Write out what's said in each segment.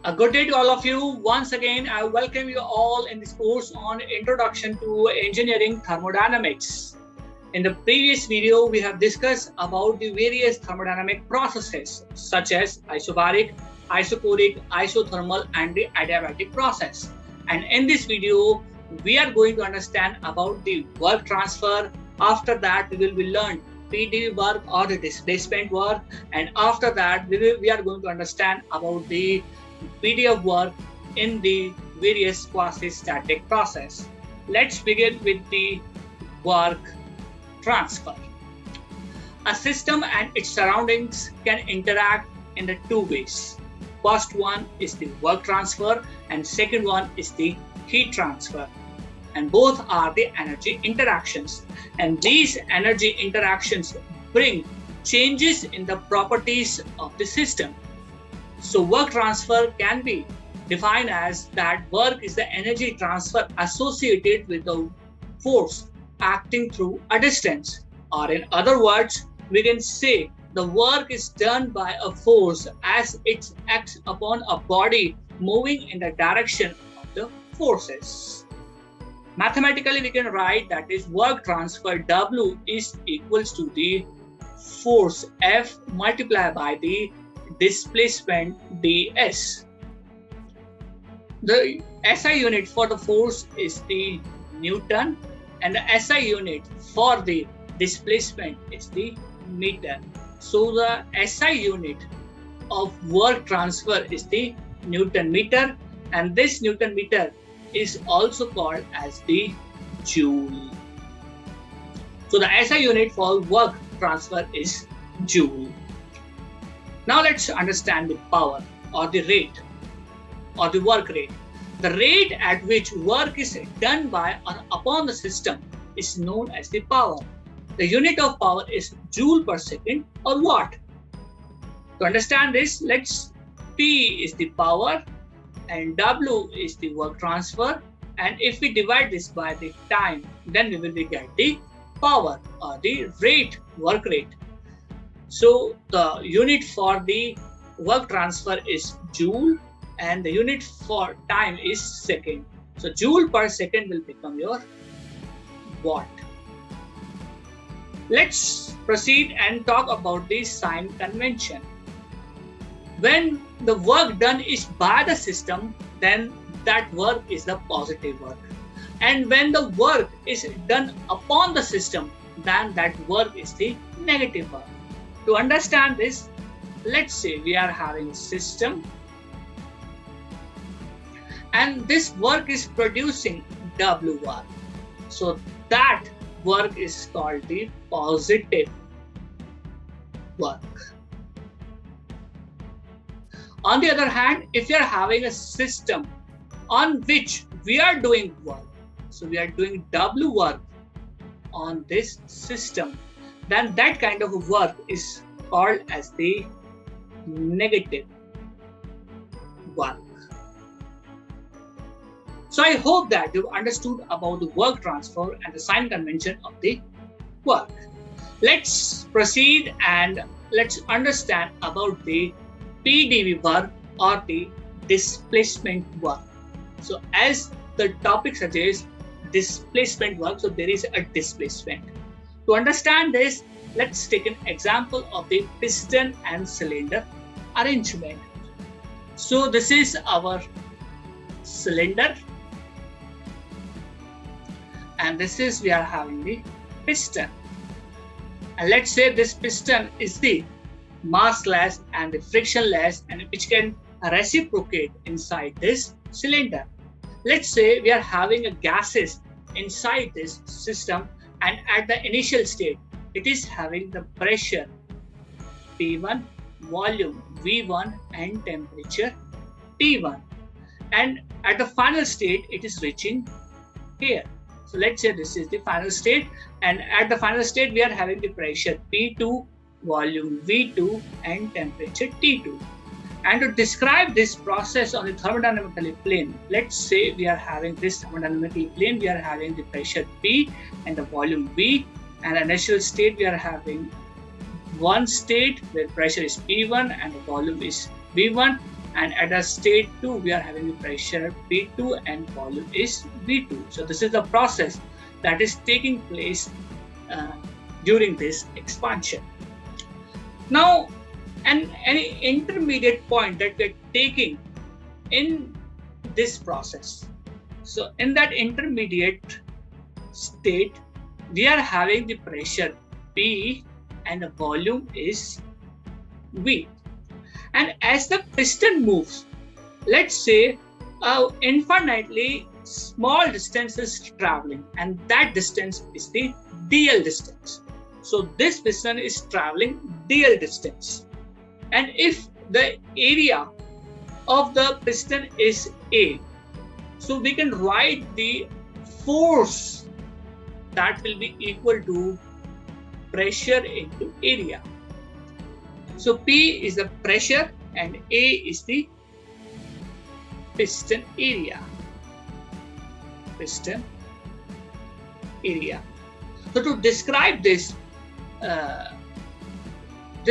A good day to all of you. Once again, I welcome you all in this course on Introduction to Engineering Thermodynamics. In the previous video, we have discussed about the various thermodynamic processes such as isobaric, isochoric, isothermal, and the adiabatic process. And in this video, we are going to understand about the work transfer. After that, we will learn P.dV work or the displacement work, and after that, we are going to understand about the PDF work in the various quasi-static process. Let's begin with the work transfer. A system and its surroundings can interact in the two ways. First one is the work transfer and second one is the heat transfer. And both are the energy interactions. And these energy interactions bring changes in the properties of the system. So work transfer can be defined as that work is the energy transfer associated with the force acting through a distance. Or in other words, we can say the work is done by a force as it acts upon a body moving in the direction of the forces. Mathematically, we can write that is work transfer W is equals to the force F multiplied by the displacement ds. The SI unit for the force is the Newton and the SI unit for the displacement is the meter. So the SI unit of work transfer is the Newton meter, and this Newton meter is also called as the joule. So the SI unit for work transfer is joule. Now let's understand the power or the rate or the work rate. The rate at which work is done by or upon the system is known as the power. The unit of power is joule per second or watt. To understand this, let's P is the power and W is the work transfer, and if we divide this by the time, then we will get the power or the rate, work rate. So the unit for the work transfer is joule and the unit for time is second. So joule per second will become your watt. Let's proceed and talk about the sign convention. When the work done is by the system, then that work is the positive work. And when the work is done upon the system, then that work is the negative work. To understand this, let's say we are having a system and this work is producing W work. So that work is called the positive work. On the other hand, if you are having a system on which we are doing work, so we are doing W work on this system, then that kind of work is called as the negative work. So I hope that you've understood about the work transfer and the sign convention of the work. Let's proceed and let's understand about the P.dV work or the displacement work. So as the topic suggests, displacement work, so there is a displacement. To understand this, let's take an example of the piston and cylinder arrangement. So this is our cylinder and this is we are having the piston. And let's say this piston is the massless and the frictionless and which can reciprocate inside this cylinder. Let's say we are having a gases inside this system and at the initial state it is having the pressure P1, volume V1 and temperature T1, and at the final state it is reaching here. So let's say this is the final state, and at the final state we are having the pressure P2, volume V2 and temperature T2. And to describe this process on the thermodynamically plane, let's say we are having this thermodynamically plane, we are having the pressure P and the volume V, and the initial state we are having one state where pressure is P1 and the volume is V1, and at a state 2 we are having the pressure P2 and volume is V2. So this is the process that is taking place during this expansion. Now, any intermediate point that we are taking in this process. So in that intermediate state, we are having the pressure P and the volume is V. And as the piston moves, let's say infinitely small distance is traveling, and that distance is the dl distance. So this piston is traveling dl distance. And if the area of the piston is A, so we can write the force that will be equal to pressure into area. So P is the pressure and A is the piston area. Piston area. So to describe this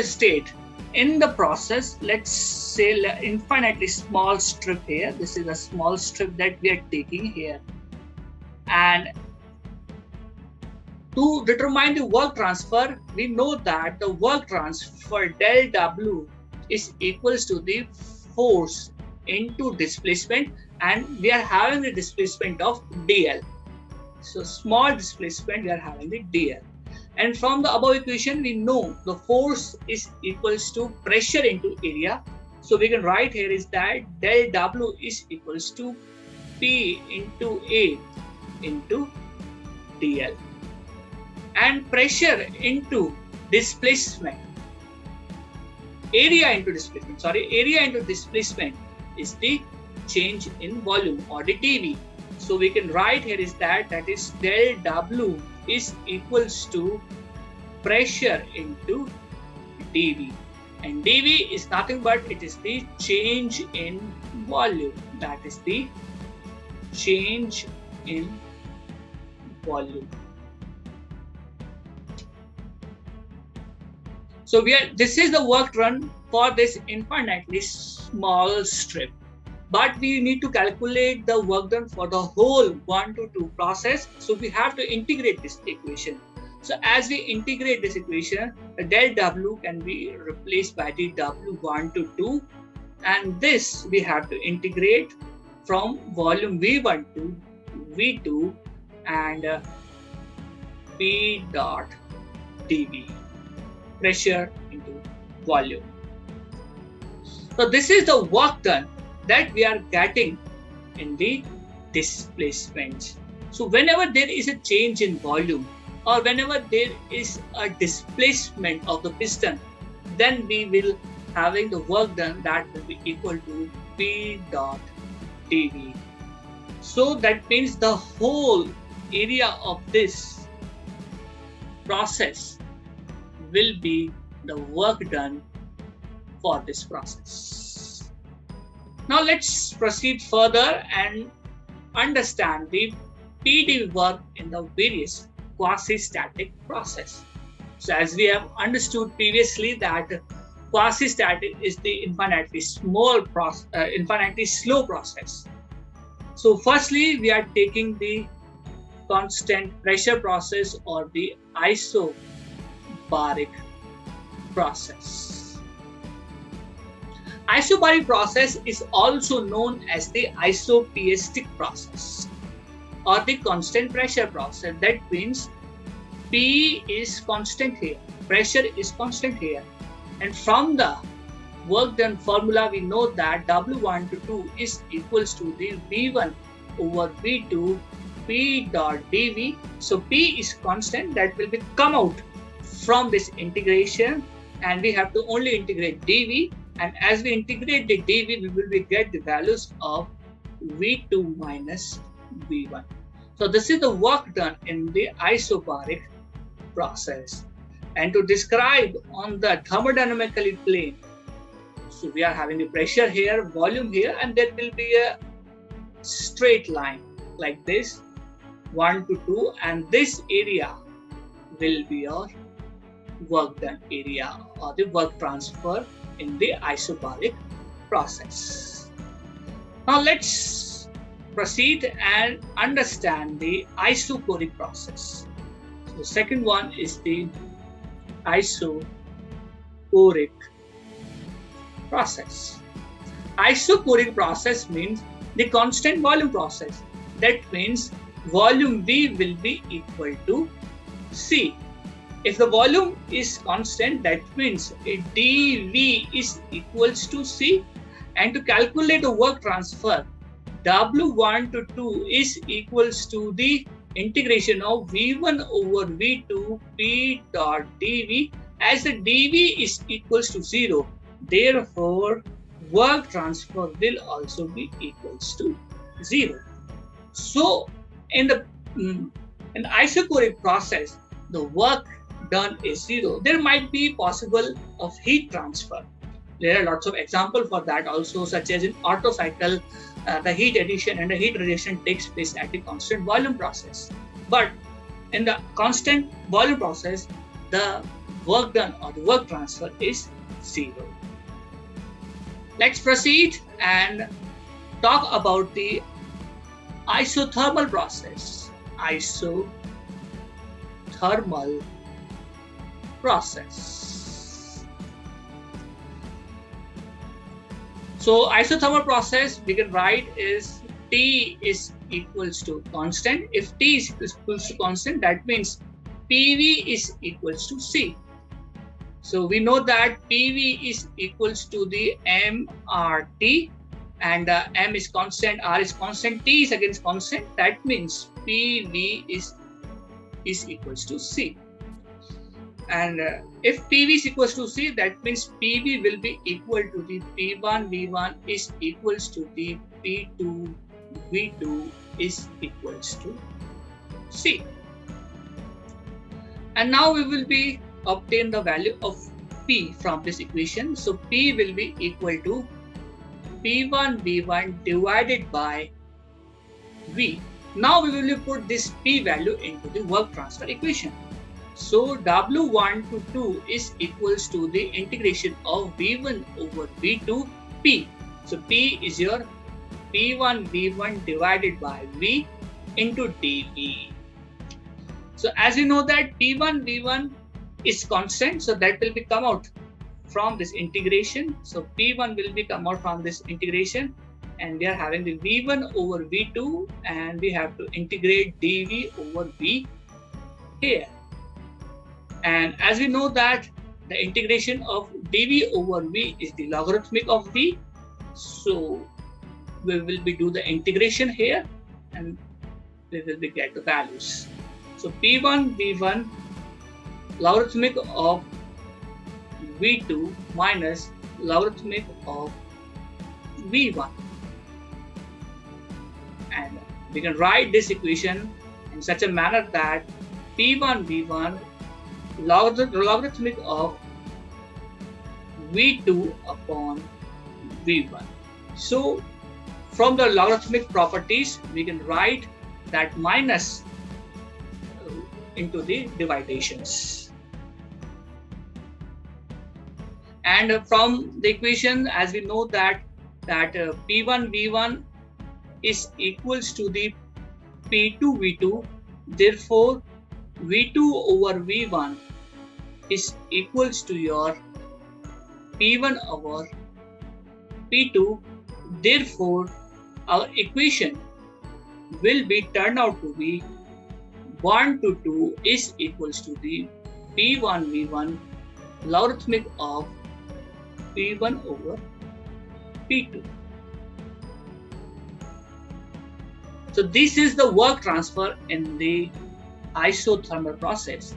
state in the process, let's say infinitely small strip here. This is a small strip that we are taking here. And to determine the work transfer, we know that the work transfer del W is equals to the force into displacement, and we are having the displacement of dl. So small displacement, we are having the dl. And from the above equation, we know the force is equals to pressure into area. So we can write here is that del W is equals to P into A into dl. And pressure into displacement, area into displacement is the change in volume or the dV. So we can write here is that is del W is equals to pressure into dV, and dV is nothing but it is the change in volume. That is the change in volume. So this is the work done for this infinitely small strip. But we need to calculate the work done for the whole 1 to 2 process. So we have to integrate this equation. So as we integrate this equation, the del W can be replaced by the W1 to 2. And this we have to integrate from volume V1 to V2 and P dot dV, pressure into volume. So this is the work done that we are getting in the displacement. So whenever there is a change in volume or whenever there is a displacement of the piston, then we will having the work done that will be equal to P dot dV. So that means the whole area of this process will be the work done for this process. Now let's proceed further and understand the P.dV work in the various quasi-static process. So as we have understood previously that quasi-static is the infinitely slow process. So firstly, we are taking the constant pressure process or the Isobaric process. Isobaric process is also known as the isopiastic process or the constant pressure process. That means P is constant here, pressure is constant here, and from the work done formula we know that W1 to 2 is equals to the V1 over V2 P dot dV. So P is constant, that will be come out from this integration, and we have to only integrate dV. And as we integrate the dV, we will get the values of V2 minus V1. So this is the work done in the isobaric process. And to describe on the thermodynamically plane, so we are having the pressure here, volume here, and there will be a straight line like this, 1 to 2, and this area will be your work done area or the work transfer in the isobaric process. Now let's proceed and understand the isochoric process. So the second one is the isochoric process. Isochoric process means the constant volume process. That means volume V will be equal to C. If the volume is constant, that means dV is equals to C. And to calculate the work transfer, W1 to 2 is equals to the integration of V1 over V2 P dot dV, as the dV is equals to 0. Therefore, work transfer will also be equals to 0. So, in the isochoric process, the work done is 0. There might be possible of heat transfer. There are lots of examples for that also, such as in Otto cycle, the heat addition and the heat rejection takes place at the constant volume process. But in the constant volume process, the work done or the work transfer is 0. Let's proceed and talk about the isothermal process. Isothermal process. So isothermal process we can write is T is equals to constant. If T is equals to constant, that means PV is equals to C. So we know that PV is equals to the mRT, and M is constant, R is constant, T is again constant. That means PV is equals to C. And if PV is equals to C, that means PV will be equal to the P1 V1 is equals to the P2 V2 is equals to C. And now we will be obtain the value of P from this equation. So P will be equal to P1 V1 divided by V. Now we will put this P value into the work transfer equation. So W1 to 2 is equals to the integration of V1 over V2 P. So P is your P1 V1 divided by V into dV. So as you know that P1 V1 is constant, so that will be come out from this integration. So P1 will be come out from this integration, and we are having the V1 over V2, and we have to integrate dV over V here. And as we know that the integration of dV over V is the logarithmic of V, so we will be do the integration here, and we will be get the values. So P1 V1 logarithmic of V2 minus logarithmic of V1, and we can write this equation in such a manner that P1 V1 logarithmic of V2 upon V1. So from the logarithmic properties, we can write that minus into the dividations. And from the equation, as we know that P1 V1 is equals to the P2 V2, therefore V2 over V1 is equals to your P1 over P2. Therefore, our equation will be turned out to be 1 to 2 is equals to the P1 V1 logarithmic of P1 over P2. So this is the work transfer in the isothermal process.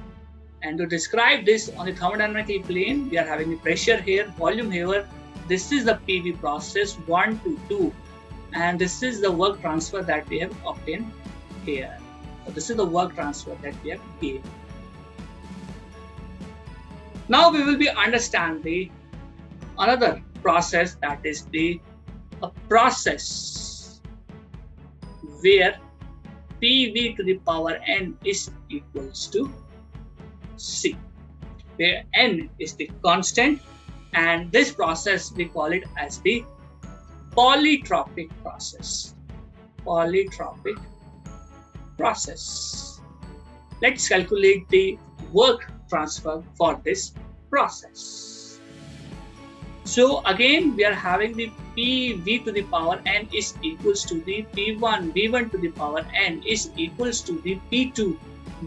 And to describe this on the thermodynamic plane, we are having the pressure here, volume here. This is the PV process 1 to 2, and this is the work transfer that we have obtained here. So this is the work transfer that we have gained. Now we will be understand the another process, that is the process where PV to the power n is equals to C, where n is the constant, and this process we call it as the polytropic process. Polytropic process. Let's calculate the work transfer for this process. So again, we are having the PV to the power n is equals to the P1 V1 to the power n is equals to the P2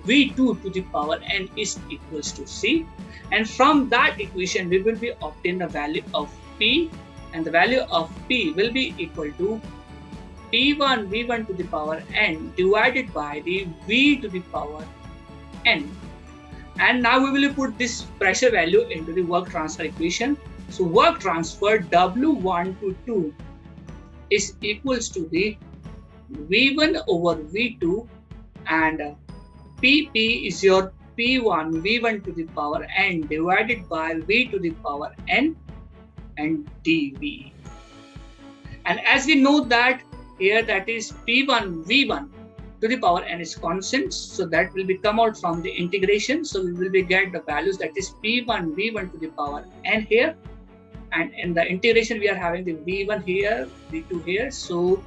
V2 to the power n is equals to C. And from that equation, we will be obtain the value of P, and the value of P will be equal to P1 V1 to the power n divided by the V to the power n. And now we will put this pressure value into the work transfer equation. So work transfer W1 to 2 is equals to the V1 over V2, and PP is your P1 V1 to the power n divided by V to the power n and dV. And as we know that here, that is P1 V1 to the power n is constant, so that will be come out from the integration. So we will be get the values, that is P1 V1 to the power n here, and in the integration we are having the V1 here, V2 here. So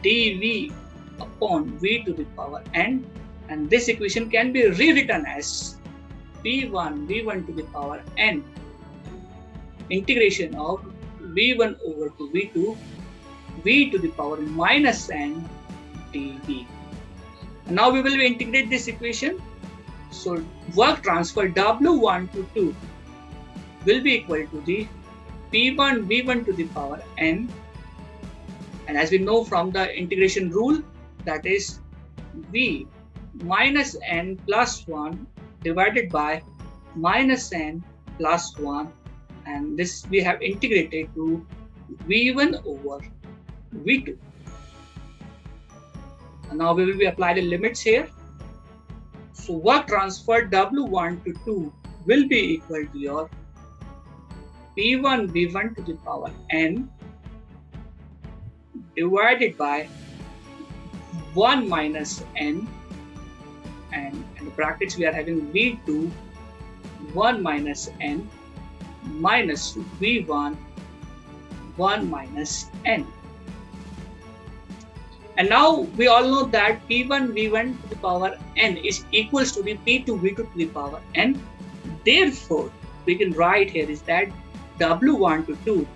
dV upon V to the power n, and this equation can be rewritten as P1 V1 to the power n integration of V1 over to V2 V to the power minus n dV. And now we will integrate this equation. So work transfer W1 to 2 will be equal to the P1 V1 to the power n, and as we know from the integration rule, that is V minus n plus 1 divided by minus n plus 1, and this we have integrated to V1 over V2. And now we will be apply the limits here. So work transfer W1 to 2 will be equal to your P1 V1 to the power n divided by 1 minus n, and in the brackets we are having V2 1 minus n minus V1 1 minus n. And now we all know that P1 V1 to the power n is equals to the P2 V2 to the power n. Therefore, we can write here is that W1 to 2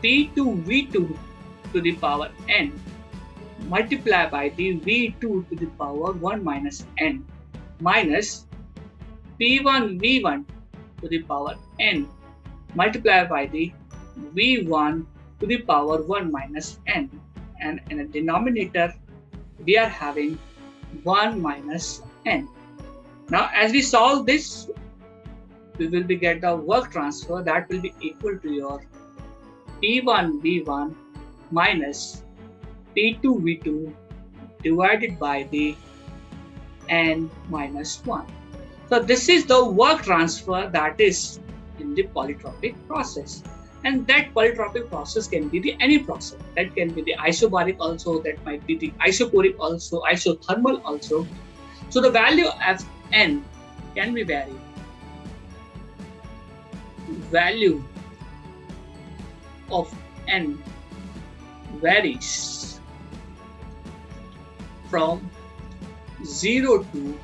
P2 V2 to the power n multiply by the V2 to the power 1 minus n minus P1 V1 to the power n multiply by the V1 to the power 1 minus n, and in a denominator we are having 1 minus n. Now as we solve this, we will be get the work transfer that will be equal to your P1 V1 minus P2 V2 divided by the n minus 1. So this is the work transfer that is in the polytropic process, and that polytropic process can be the any process. That can be the isobaric also, that might be the isochoric also, isothermal also. So the value of n can be varied. Value of n varies from 0 to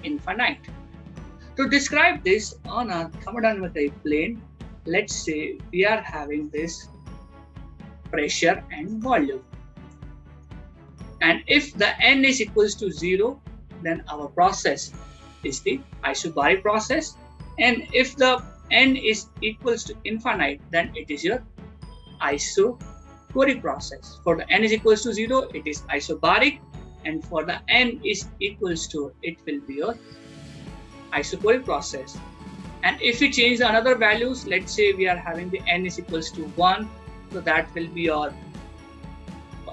infinite. To describe this on a thermodynamic plane, let's say we are having this pressure and volume, and if the n is equals to 0, then our process is the isobaric process, and if the n is equals to infinite, then it is your isochoric process. For the n is equals to 0, it is isobaric, and for the n is equals to, it will be your isochoric process. And if we change the another values, let's say we are having the n is equals to 1, so that will be your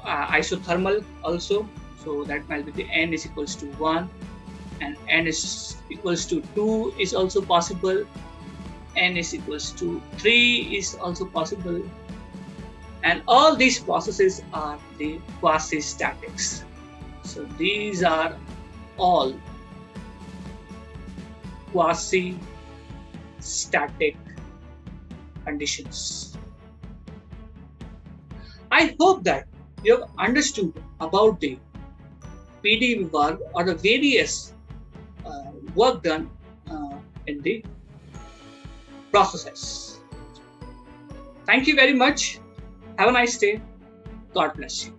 isothermal also. So that might be the n is equals to 1, and n is equals to 2 is also possible, n is equals to 3 is also possible, and all these processes are the quasi-statics. So these are all quasi-static conditions. I hope that you have understood about the P.dV work or the various work done in the processes. Thank you very much. Have a nice day. God bless you.